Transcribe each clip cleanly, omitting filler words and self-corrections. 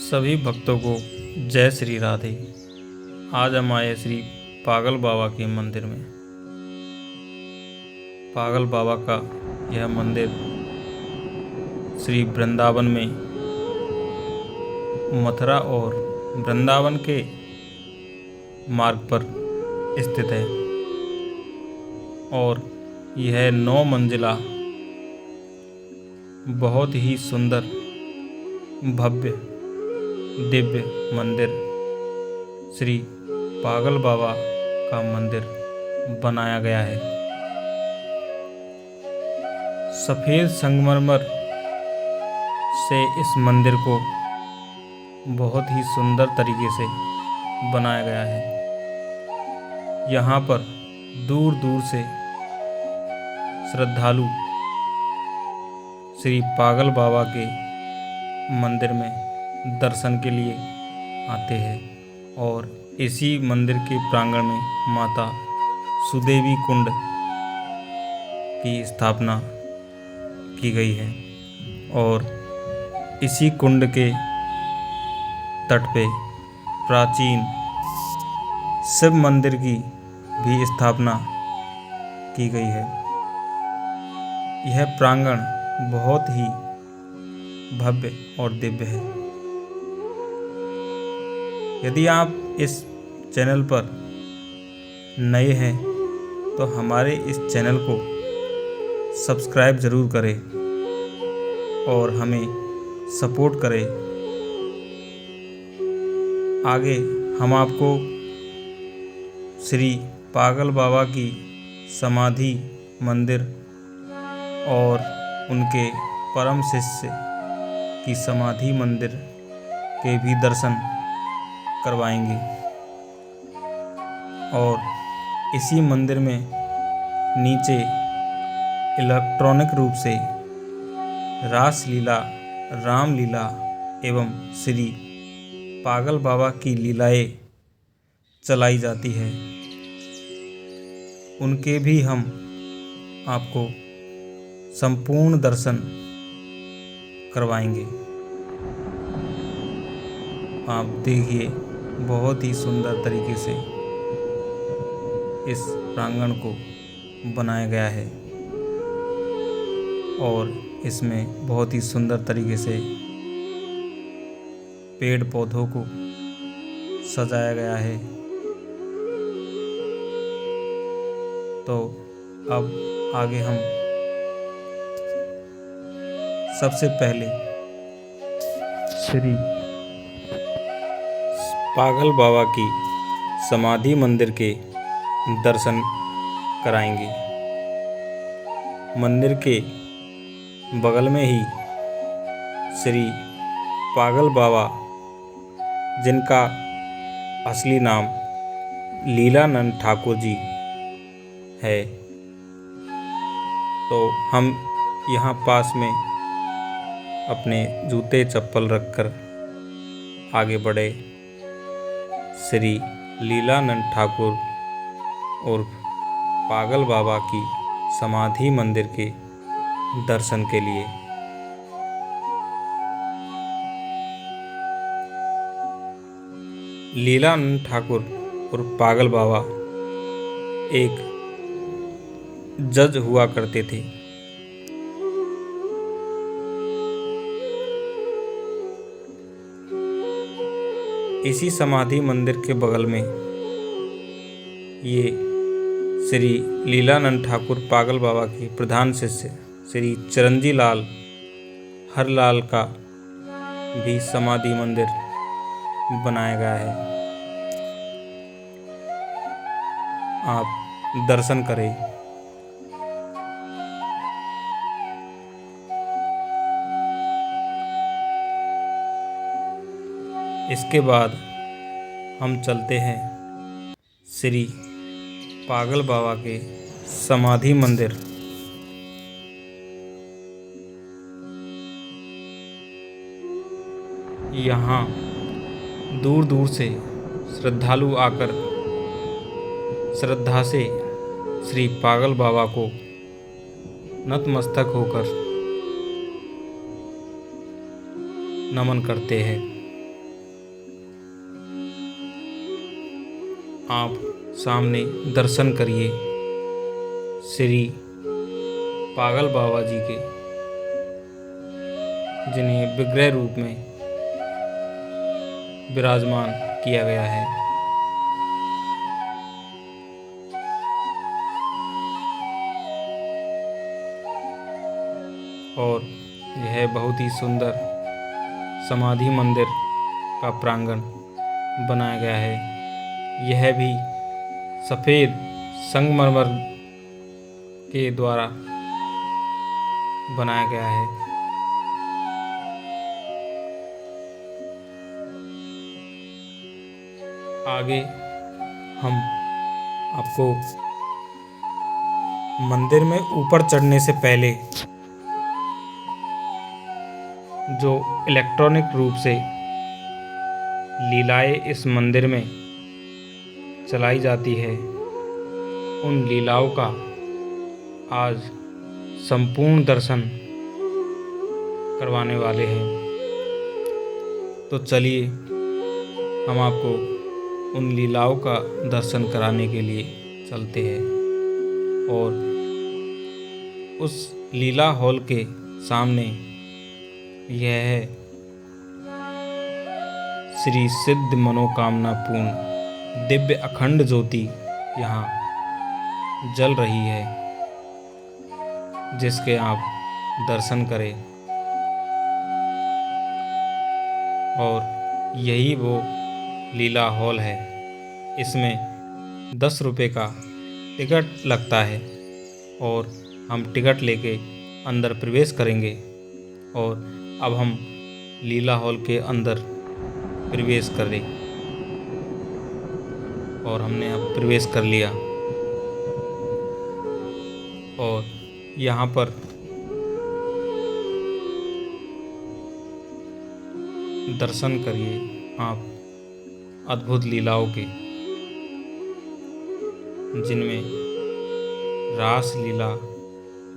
सभी भक्तों को जय श्री राधे। आज हम आए श्री पागल बाबा के मंदिर में। पागल बाबा का यह मंदिर श्री वृंदावन में, मथुरा और वृंदावन के मार्ग पर स्थित है और यह 9 मंजिला बहुत ही सुंदर भव्य दिव्य मंदिर श्री पागल बाबा का मंदिर बनाया गया है। सफ़ेद संगमरमर से इस मंदिर को बहुत ही सुंदर तरीके से बनाया गया है। यहाँ पर दूर दूर से श्रद्धालु श्री पागल बाबा के मंदिर में दर्शन के लिए आते हैं और इसी मंदिर के प्रांगण में माता सुदेवी कुंड की स्थापना की गई है और इसी कुंड के तट पे प्राचीन शिव मंदिर की भी स्थापना की गई है। यह प्रांगण बहुत ही भव्य और दिव्य है। यदि आप इस चैनल पर नए हैं तो हमारे इस चैनल को सब्सक्राइब ज़रूर करें और हमें सपोर्ट करें। आगे हम आपको श्री पागल बाबा की समाधि मंदिर और उनके परम शिष्य की समाधि मंदिर के भी दर्शन करवाएंगे और इसी मंदिर में नीचे इलेक्ट्रॉनिक रूप से रास लीला, राम लीला एवं श्री पागल बाबा की लीलाएं चलाई जाती है। उनके भी हम आपको संपूर्ण दर्शन करवाएंगे। आप देखिए, बहुत ही सुंदर तरीके से इस प्रांगण को बनाया गया है और इसमें बहुत ही सुंदर तरीके से पेड़ पौधों को सजाया गया है। तो अब आगे हम सबसे पहले श्री पागल बाबा की समाधि मंदिर के दर्शन कराएंगे। मंदिर के बगल में ही श्री पागल बाबा, जिनका असली नाम लीलानंद ठाकुर जी है, तो हम यहाँ पास में अपने जूते चप्पल रखकर आगे बढ़े श्री लीलानंद ठाकुर और पागल बाबा की समाधि मंदिर के दर्शन के लिए। लीलानंद ठाकुर और पागल बाबा एक जज हुआ करते थे। इसी समाधि मंदिर के बगल में ये श्री लीलानंद ठाकुर पागल बाबा के प्रधान शिष्य श्री चिरंजी लाल हरलाल का भी समाधि मंदिर बनाया गया है। आप दर्शन करें। इसके बाद हम चलते हैं श्री पागल बाबा के समाधि मंदिर। यहाँ दूर दूर से श्रद्धालु आकर श्रद्धा से श्री पागल बाबा को नतमस्तक होकर नमन करते हैं। आप सामने दर्शन करिए श्री पागल बाबा जी के, जिन्हें विग्रह रूप में विराजमान किया गया है। और यह बहुत ही सुंदर समाधि मंदिर का प्रांगण बनाया गया है। यह भी सफ़ेद संगमरमर के द्वारा बनाया गया है। आगे हम आपको मंदिर में ऊपर चढ़ने से पहले जो इलेक्ट्रॉनिक रूप से लीलाएं इस मंदिर में चलाई जाती है, उन लीलाओं का आज संपूर्ण दर्शन करवाने वाले हैं। तो चलिए हम आपको उन लीलाओं का दर्शन कराने के लिए चलते हैं। और उस लीला हॉल के सामने यह है श्री सिद्ध मनोकामना पूर्ण दिव्य अखंड ज्योति यहाँ जल रही है, जिसके आप दर्शन करें। और यही वो लीला हॉल है। इसमें 10 रुपये का टिकट लगता है और हम टिकट लेके अंदर प्रवेश करेंगे। और अब हम लीला हॉल के अंदर प्रवेश करें। और हमने अब प्रवेश कर लिया। और यहाँ पर दर्शन करिए आप अद्भुत लीलाओं के, जिनमें रास लीला,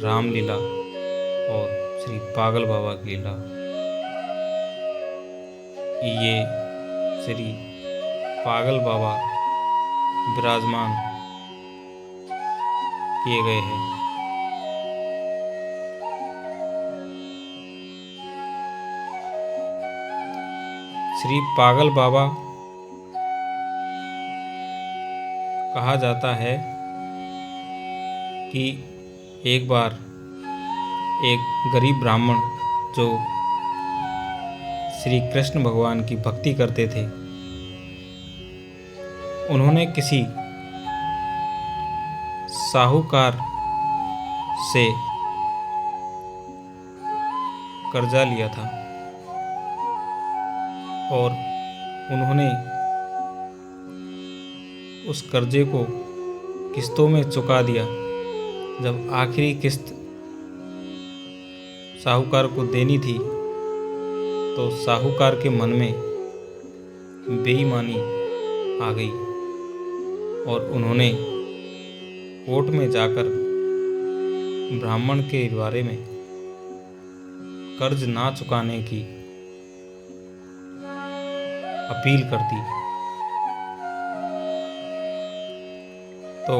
राम लीला और श्री पागल बाबा की लीला। ये श्री पागल बाबा विराजमान किए गए हैं। श्री पागल बाबा कहा जाता है कि एक बार एक गरीब ब्राह्मण जो श्री कृष्ण भगवान की भक्ति करते थे, उन्होंने किसी साहूकार से कर्जा लिया था और उन्होंने उस कर्जे को किस्तों में चुका दिया। जब आखिरी किस्त साहूकार को देनी थी तो साहूकार के मन में बेईमानी आ गई और उन्होंने कोर्ट में जाकर ब्राह्मण के बारे में कर्ज ना चुकाने की अपील कर दी। तो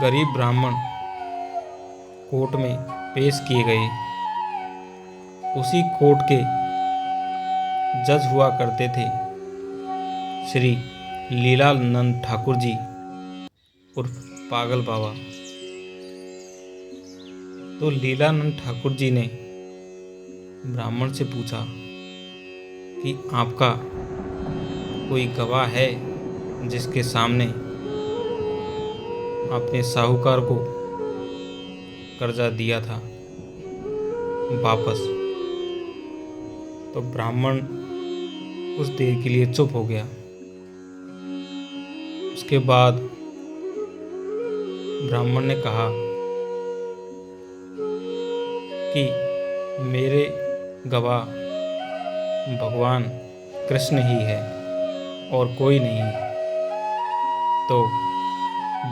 गरीब ब्राह्मण कोर्ट में पेश किए गए। उसी कोर्ट के जज हुआ करते थे श्री लीलानंद ठाकुर जी उर्फ पागल बाबा। तो लीलानंद ठाकुर जी ने ब्राह्मण से पूछा कि आपका कोई गवाह है जिसके सामने आपने साहूकार को कर्जा दिया था वापस। तो ब्राह्मण कुछ देर के लिए चुप हो गया। उसके बाद ब्राह्मण ने कहा कि मेरे गवाह भगवान कृष्ण ही है और कोई नहीं। तो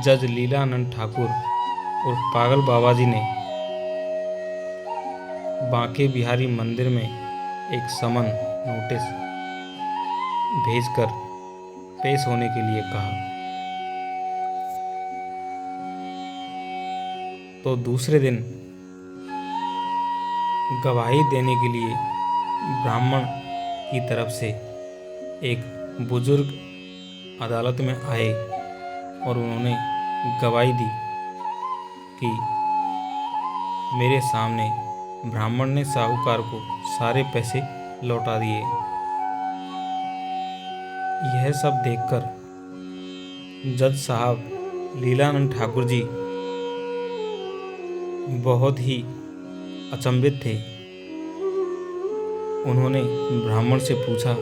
जज लीलानंद ठाकुर और पागल बाबा जी ने बांके बिहारी मंदिर में एक समन नोटिस भेजकर पेश होने के लिए कहा। तो दूसरे दिन गवाही देने के लिए ब्राह्मण की तरफ से एक बुजुर्ग अदालत में आए और उन्होंने गवाही दी कि मेरे सामने ब्राह्मण ने साहूकार को सारे पैसे लौटा दिए। यह सब देखकर जज साहब लीलानंद ठाकुर जी बहुत ही अचंभित थे। उन्होंने ब्राह्मण से पूछा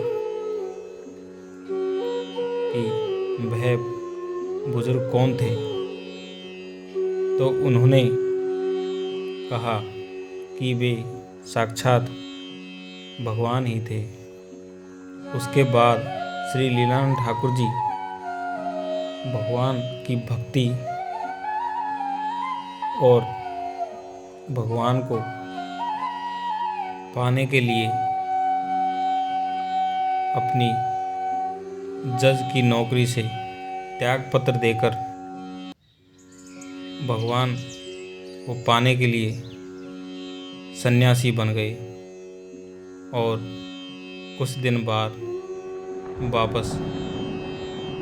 कि वह बुजुर्ग कौन थे। तो उन्होंने कहा कि वे साक्षात भगवान ही थे। उसके बाद श्री लीलानंद ठाकुर जी भगवान की भक्ति और भगवान को पाने के लिए अपनी जज की नौकरी से त्याग पत्र देकर भगवान को पाने के लिए सन्यासी बन गए और कुछ दिन बाद वापस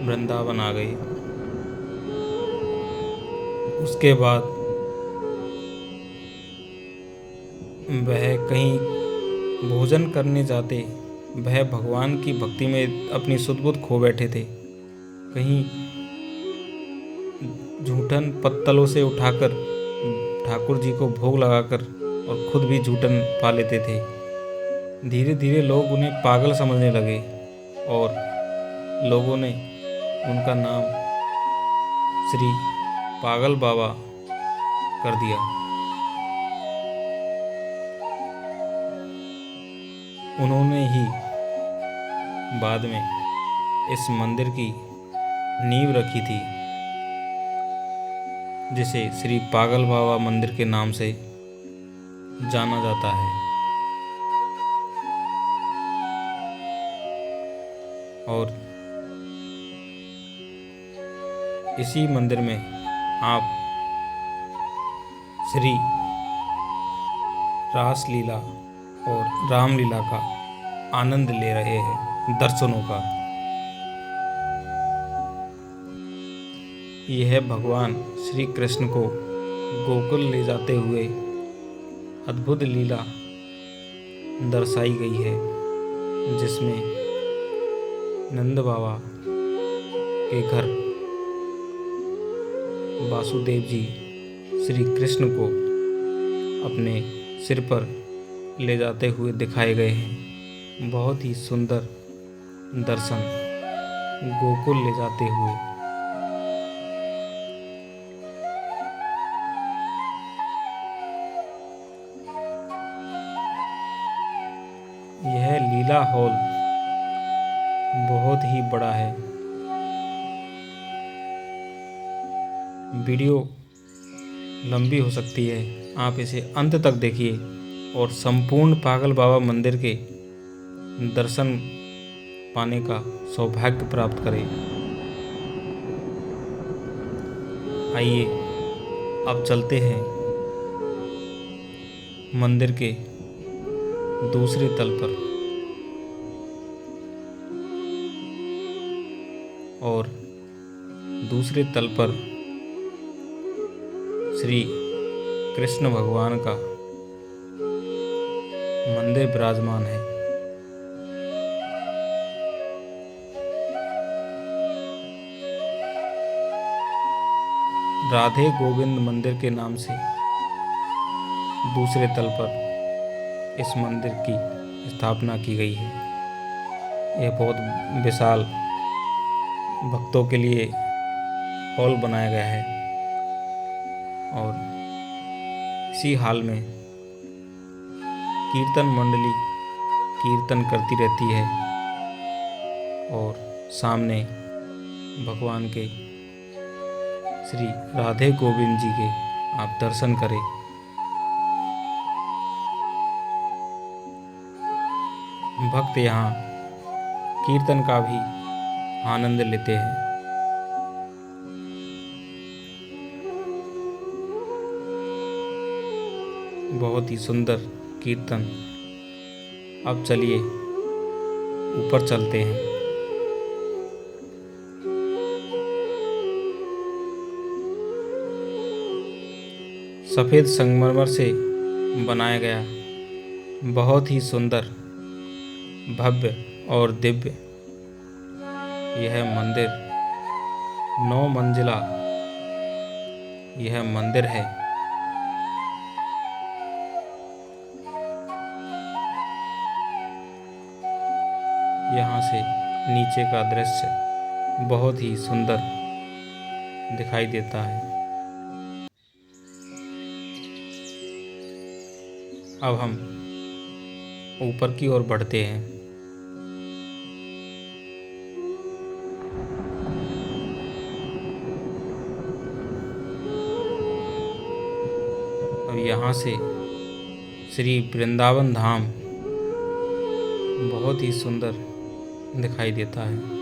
वृंदावन आ गए। उसके बाद वह कहीं भोजन करने जाते, वह भगवान की भक्ति में अपनी सुध-बुध खो बैठे थे। कहीं झूठन पत्तलों से उठाकर ठाकुर जी को भोग लगाकर और खुद भी झूठन पा लेते थे। धीरे धीरे लोग उन्हें पागल समझने लगे और लोगों ने उनका नाम श्री पागल बाबा कर दिया। उन्होंने ही बाद में इस मंदिर की नींव रखी थी, जिसे श्री पागल बाबा मंदिर के नाम से जाना जाता है। और इसी मंदिर में आप श्री रास लीला और रामलीला का आनंद ले रहे हैं, दर्शनों का। यह भगवान श्री कृष्ण को गोकुल ले जाते हुए अद्भुत लीला दर्शाई गई है, जिसमें नंद बाबा के घर वासुदेव जी श्री कृष्ण को अपने सिर पर ले जाते हुए दिखाए गए हैं। बहुत ही सुंदर दर्शन गोकुल ले जाते हुए। यह लीला हॉल बहुत ही बड़ा है। वीडियो लंबी हो सकती है, आप इसे अंत तक देखिए और संपूर्ण पागल बाबा मंदिर के दर्शन पाने का सौभाग्य प्राप्त करें। आइए अब चलते हैं मंदिर के दूसरे तल पर और दूसरे तल पर श्री कृष्ण भगवान का मंदिर विराजमान है। राधे गोविंद मंदिर के नाम से दूसरे तल पर इस मंदिर की स्थापना की गई है। यह बहुत विशाल भक्तों के लिए हॉल बनाया गया है और इसी हॉल में कीर्तन मंडली कीर्तन करती रहती है और सामने भगवान के श्री राधे गोविंद जी के आप दर्शन करें। भक्त यहाँ कीर्तन का भी आनंद लेते हैं। बहुत ही सुंदर कीर्तन। अब चलिए ऊपर चलते हैं। सफ़ेद संगमरमर से बनाया गया बहुत ही सुंदर, भव्य और दिव्य यह मंदिर 9 मंजिला यह मंदिर है। यहाँ से नीचे का दृश्य बहुत ही सुंदर दिखाई देता है। अब हम ऊपर की ओर बढ़ते हैं। अब यहाँ से श्री वृंदावन धाम बहुत ही सुंदर दिखाई देता है।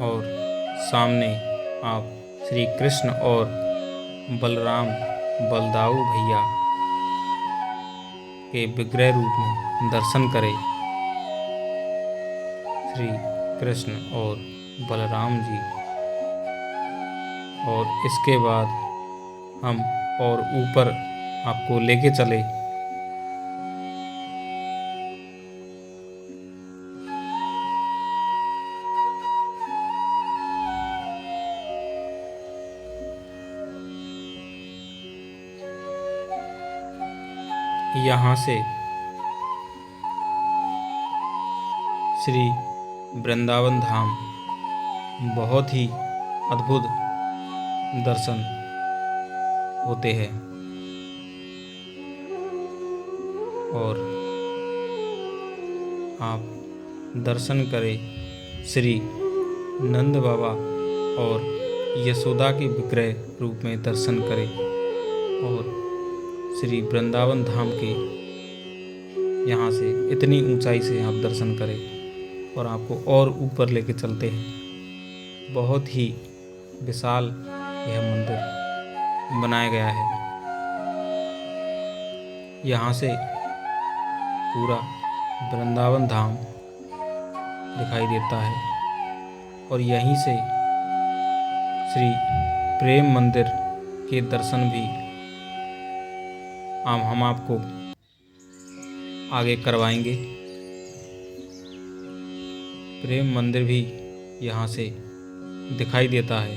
और सामने आप श्री कृष्ण और बलराम बलदाऊ भैया के विग्रह रूप में दर्शन करें। श्री कृष्ण और बलराम जी। और इसके बाद हम और ऊपर आपको लेके चले। यहाँ से श्री वृंदावन धाम बहुत ही अद्भुत दर्शन होते हैं। और आप दर्शन करें श्री नंद बाबा और यशोदा के विग्रह रूप में दर्शन करें। और श्री वृंदावन धाम के यहाँ से इतनी ऊंचाई से आप दर्शन करें। और आपको और ऊपर लेके चलते हैं। बहुत ही विशाल यह मंदिर बनाया गया है। यहाँ से पूरा वृंदावन धाम दिखाई देता है। और यहीं से श्री प्रेम मंदिर के दर्शन भी हम आपको आगे करवाएंगे। प्रेम मंदिर भी यहाँ से दिखाई देता है।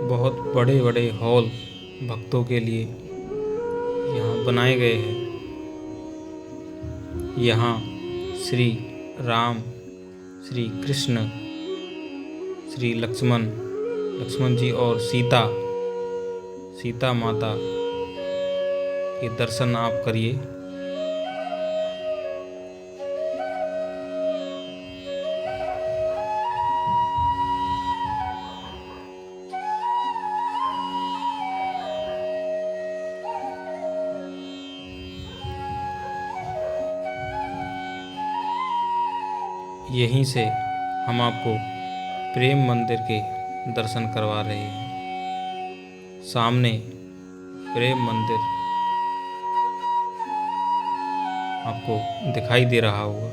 बहुत बड़े बड़े हॉल भक्तों के लिए यहाँ बनाए गए हैं। यहाँ श्री राम, श्री कृष्ण, श्री लक्ष्मण जी और सीता माता के दर्शन आप करिए। यहीं से हम आपको प्रेम मंदिर के दर्शन करवा रहे हैं। सामने प्रेम मंदिर आपको दिखाई दे रहा होगा।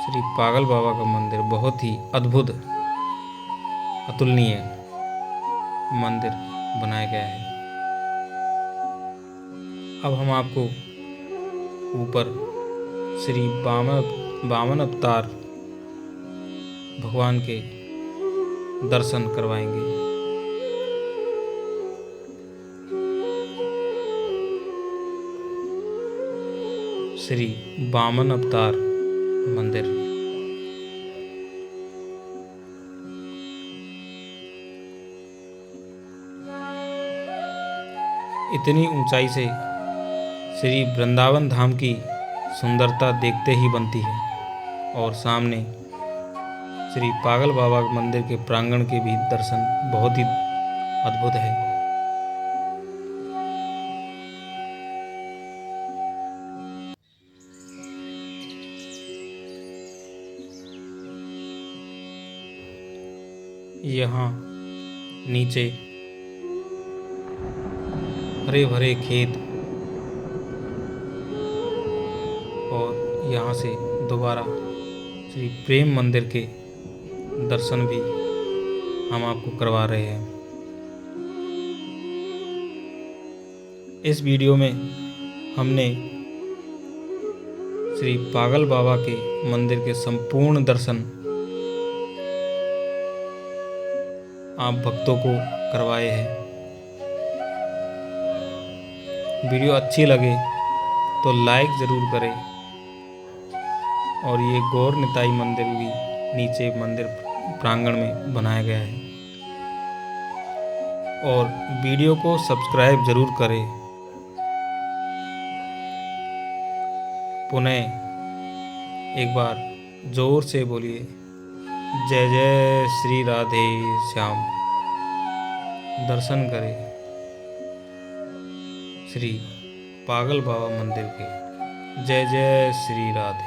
श्री पागल बाबा का मंदिर बहुत ही अद्भुत, अतुलनीय मंदिर बनाया गया है। अब हम आपको ऊपर श्री वामन अवतार भगवान के दर्शन करवाएंगे। श्री वामन अवतार मंदिर। इतनी ऊंचाई से श्री वृंदावन धाम की सुंदरता देखते ही बनती है। और सामने श्री पागल बाबा मंदिर के प्रांगण के भी दर्शन बहुत ही अद्भुत है। यहाँ नीचे हरे भरे खेत और यहाँ से दोबारा श्री प्रेम मंदिर के दर्शन भी हम आपको करवा रहे हैं। इस वीडियो में हमने श्री पागल बाबा के मंदिर के संपूर्ण दर्शन आप भक्तों को करवाए हैं। वीडियो अच्छी लगे तो लाइक ज़रूर करें। और ये गौर निताई मंदिर भी नीचे मंदिर प्रांगण में बनाया गया है। और वीडियो को सब्सक्राइब ज़रूर करें। पुनः एक बार जोर से बोलिए, जय जय श्री राधे श्याम। दर्शन करें श्री पागल बाबा मंदिर के। जय जय श्री राधे।